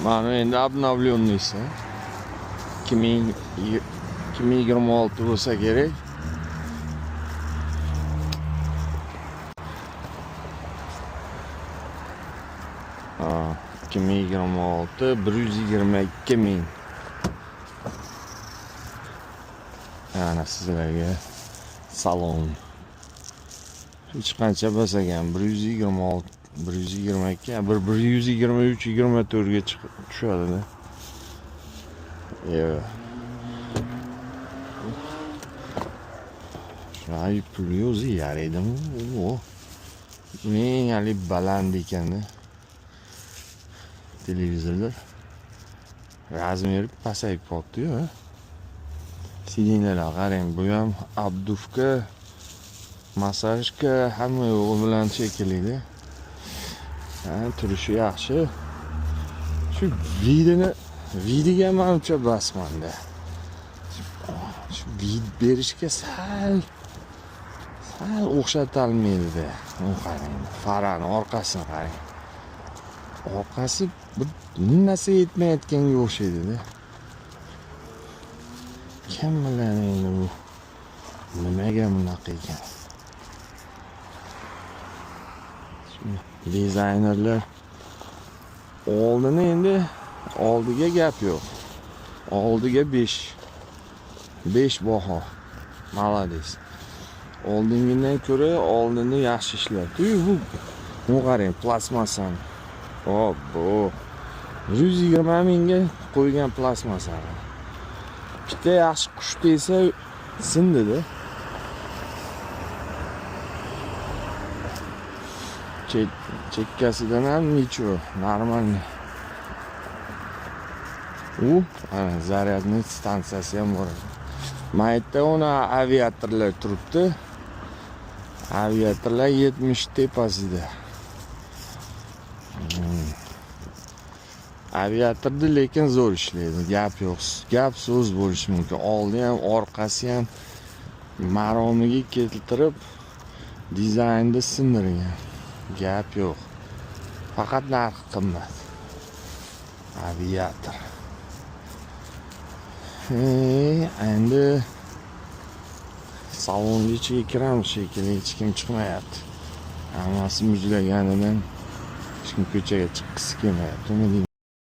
Mana endi обновленныйsi 2026 bo'lsa kerak. Ha, 2026 122 ming. Ana sizlarga salon. Hech qancha basagan 126, 122, 123, 24 ga tushadi-da. Shunday pulga o'zi yaraydimi? Eng ali baland ekan-da. Televizorlar razmeri pasayib qoldi-yu. Sidinlarga qarang, bu ham abdufka, massajga hamma yo'g'i bilan chekiladi. Turishi yaxshi. Shu vidiga menimcha basmanda. Shu vid berishga sal o'xshatilmaydi-da. Qarang, farani orqasini qarang. Orqasi bir narsa yetmayotganga o'xshaydi-da. Kim biladi endi bu nimaga bunaqa ekan? Dizaynerlar oldiga gap yo'q. Oldiga 5 baho. Malades. Oldingidan ko'ra oldinni yaxshi ishlabdi. Bu qarang, plasmasani. Hop, bu 120 mingga qo'ygan plasmasani. Bitta yaxshi qush desa sindi-da. Chekkasidan ham nicho, normal. Zaryadniy stansiyasi ham bor. Maytda ona aviatorlar turibdi. Aviatorlar 70 tepasida. Aviatorda lekin zo'r ishlaydi. Gap yo'q. Gap so'z bo'lishi mumkin. Oldi ham, orqasi ham maromiga keltirib dizaynda sindirgan. Gap yo'q. Faqat narxi qimmat. Aviator. Endi salonga ichiga kiramiz shekilli, hech kim chiqmayapti. Hammasi muzlaganidan hech kim ko'chaga chiqqisi kelmayapti.